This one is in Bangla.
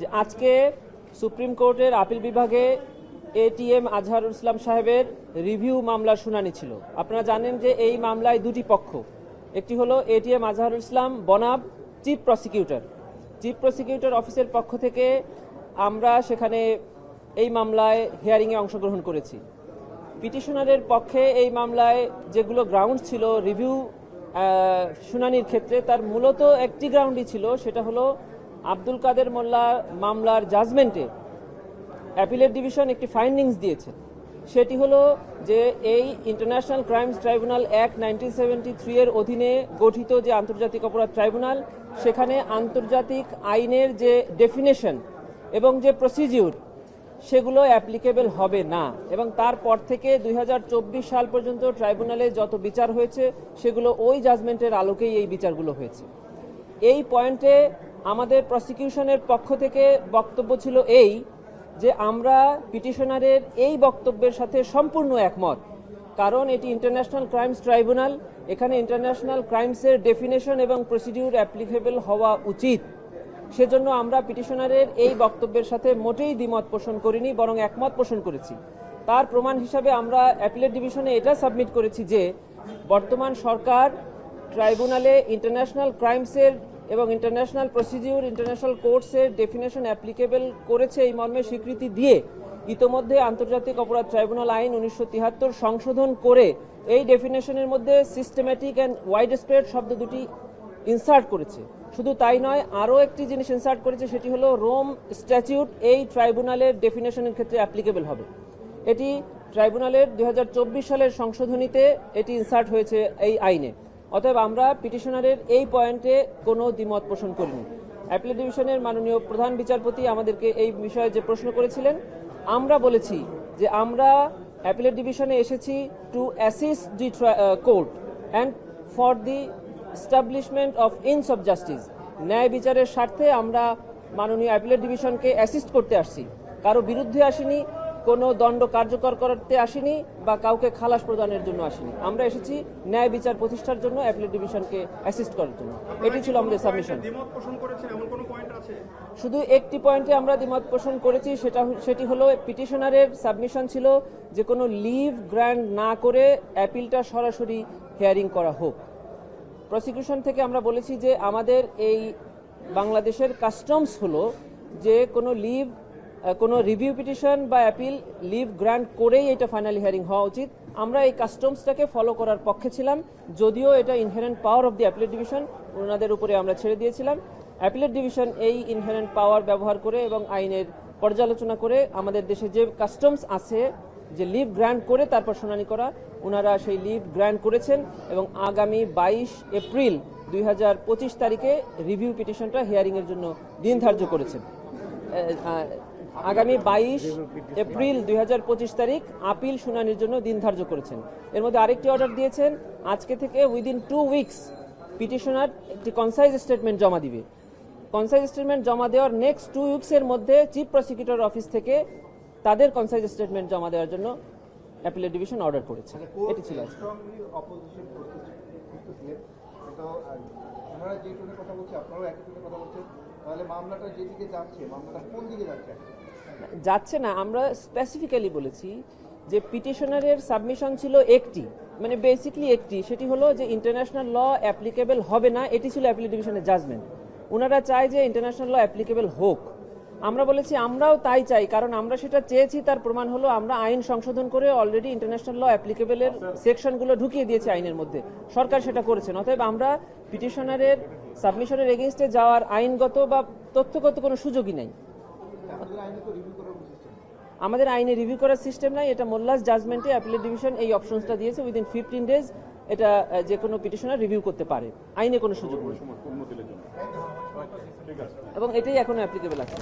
যে আজকে সুপ্রিম কোর্টের আপিল বিভাগে এটিএম আজহারুল ইসলাম সাহেবের রিভিউ মামলার শুনানি ছিল। আপনারা জানেন যে এই মামলায় দুটি পক্ষ, একটি হলো এটিএম আজহারুল ইসলাম বনাব চিফ প্রসিকিউটর অফিসের পক্ষ থেকে আমরা সেখানে এই মামলায় হিয়ারিংয়ে অংশগ্রহণ করেছি। পিটিশনারের পক্ষে এই মামলায় যেগুলো গ্রাউন্ড ছিল রিভিউ শুনানির ক্ষেত্রে, তার মূলত একটি গ্রাউন্ডই ছিল, সেটা হলো আব্দুল কাদের মোল্লা মামলার জাজমেন্টে অ্যাপিলেট ডিভিশন একটি ফাইন্ডিংস দিয়েছে। সেটি হলো যে এই ইন্টারন্যাশনাল ক্রাইমস ট্রাইব্যুনাল অ্যাক্ট 1973 এর অধীনে গঠিত যে আন্তর্জাতিক অপরাধ ট্রাইব্যুনাল, সেখানে আন্তর্জাতিক আইনের যে ডেফিনেশন এবং যে প্রসিডিউর সেগুলো অ্যাপ্লিকেবল হবে না, এবং তারপর থেকে 2024 সাল পর্যন্ত ট্রাইব্যুনালে যত বিচার হয়েছে সেগুলো ওই জাজমেন্টের আলোকেই এই বিচারগুলো হয়েছে। এই পয়েন্টে আমাদের প্রসিকিউশনের পক্ষ থেকে বক্তব্য ছিল এই যে আমরা পিটিশনারের এই বক্তব্যের সাথে সম্পূর্ণ একমত, কারণ এটি ইন্টারন্যাশনাল ক্রাইমস ট্রাইব্যুনাল, এখানে ইন্টারন্যাশনাল ক্রাইমসের ডেফিনেশন এবং প্রসিডিউর অ্যাপ্লিকেবল হওয়া উচিত। সেজন্য আমরা পিটিশনারের এই বক্তব্যের সাথে মোটেই দ্বিমত পোষণ করিনি, বরং একমত পোষণ করেছি। তার প্রমাণ হিসাবে আমরা অ্যাপিলেট ডিভিশনে এটা সাবমিট করেছি যে বর্তমান সরকার ট্রাইব্যুনালে ইন্টারন্যাশনাল ক্রাইমসের এবং ইন্টারন্যাশনাল প্রসিডিউর, ইন্টারন্যাশনাল কোর্টসের ডেফিনেশন অ্যাপ্লিকেবল করেছে এই মর্মে স্বীকৃতি দিয়ে ইতোমধ্যে আন্তর্জাতিক অপরাধ ট্রাইব্যুনাল আইন 1973 সংশোধন করে এই ডেফিনেশনের মধ্যে সিস্টেম্যাটিক অ্যান্ড ওয়াইড স্প্রেড শব্দ দুটি ইনসার্ট করেছে। শুধু তাই নয়, আরও একটি জিনিস ইনসার্ট করেছে, সেটি হলো রোম স্ট্যাটিউট এই ট্রাইব্যুনালের ডেফিনেশনের ক্ষেত্রে অ্যাপ্লিকেবল হবে। এটি ট্রাইব্যুনালের 2024 সালের সংশোধনীতে এটি ইনসার্ট হয়েছে এই আইনে। অতএব আমরা পিটিশনারের এই পয়েন্টে কোনো দ্বিমত পোষণ করিনি। অ্যাপিলেট ডিভিশনের মাননীয় প্রধান বিচারপতি আমাদেরকে এই বিষয়ে যে প্রশ্ন করেছিলেন, আমরা বলেছি যে আমরা অ্যাপিলেট ডিভিশনে এসেছি two assist the court and for the establishment of ins of justice. ন্যায় বিচারের স্বার্থে আমরা মাননীয় অ্যাপিলেট ডিভিশনকে অ্যাসিস্ট করতে আসছি, কারো বিরুদ্ধে আসিনি, কোনো দণ্ড কার্যকর করতে আসিনি বা কাউকে খালাস প্রদানের জন্য আসিনি। আমরা এসেছি ন্যায় বিচার প্রতিষ্ঠার জন্য, অ্যাপিলেট ডিভিশনকে অ্যাসিস্ট করার জন্য। এটি ছিল আমাদের সাবমিশন। শুধু একটি পয়েন্টে আমরা দ্বিমত পোষণ করেছি, সেটি হলো পিটিশনারের সাবমিশন ছিল যে কোনো লিভ গ্র্যান্ট না করে অ্যাপিলটা সরাসরি হিয়ারিং করা হোক। প্রসিকিউশন থেকে আমরা বলেছি যে আমাদের এই বাংলাদেশের কাস্টমস হলো যে কোনো রিভিউ পিটিশন বা অ্যাপিল লিভ গ্র্যান্ট করেই এটা ফাইনালি হিয়ারিং হওয়া উচিত। আমরা এই কাস্টমসটাকে ফলো করার পক্ষে ছিলাম, যদিও এটা inherent power of the appellate division, ওনাদের উপরে আমরা ছেড়ে দিয়েছিলাম। অ্যাপিলেট ডিভিশন এই ইনহেরেন্ট পাওয়ার ব্যবহার করে এবং আইনের পর্যালোচনা করে আমাদের দেশে যে কাস্টমস আছে যে লিভ গ্র্যান্ট করে তারপর শুনানি করা, ওনারা সেই লিভ গ্র্যান্ট করেছেন এবং আগামী 22 এপ্রিল 2025 তারিখে রিভিউ পিটিশনটা হিয়ারিংয়ের জন্য দিন ধার্য করেছেন। আগামী 22 এপ্রিল 2025 তারিখ আপিল শুনানির জন্য দিন ধার্য করেছেন। এর মধ্যে আরেকটি অর্ডার দিয়েছেন, আজকে থেকে উইদিন 2 উইকস পিটিশনার একটি কনসাইজ স্টেটমেন্ট জমা দিবে। কনসাইজ স্টেটমেন্ট জমা দেওয়ার নেক্সট 2 উইকসের মধ্যে চিফ প্রসিকিউটর অফিস থেকে তাদের কনসাইজ স্টেটমেন্ট জমা দেওয়ার জন্য অ্যাপিলেট ডিভিশন অর্ডার করেছে। এটি ছিল যাচ্ছে না। আমরা স্পেসিফিক্যালি বলেছি যে পিটিশনারের সাবমিশন ছিল একটি, মানে বেসিকলি একটি, সেটি হলো যে ইন্টারন্যাশনাল ল অ্যাপ্লিকেবল হবে না, এটি ছিল অ্যাপিলেট ডিভিশনের জাজমেন্ট। ওনারা চায় যে ইন্টারন্যাশনাল ল অ্যাপ্লিকেবল হোক। আমরা বলেছি আমরাও তাই চাই, কারণ আমরা সেটা চেয়েছি, তার প্রমাণ হলো আমরা আইন সংশোধন করে অলরেডি ইন্টারন্যাশনাল ল অ্যাপ্লিকেবলের সেকশনগুলো ঢুকিয়ে দিয়েছে আইনের মধ্যে, সরকার সেটা করেছেন। অতএব আমরা পিটিশনারের সাবমিশনের এগেইনস্টে যাওয়ার আইনগত বা তথ্যগত কোনো সুযোগই নাই। আমাদের আইনে রিভিউ করার সিস্টেম নাই, এটা মোল্লাস জাজমেন্টে অ্যাপিলেট ডিভিশন এই অপশনসটা দিয়েছে, উইদিন 15 ডেজ এটা যে কোনো পিটিশনার রিভিউ করতে পারে, আইনে কোনো সুযোগ নেই এবং এটাই এখনো অ্যাপ্লিকেবল আছে।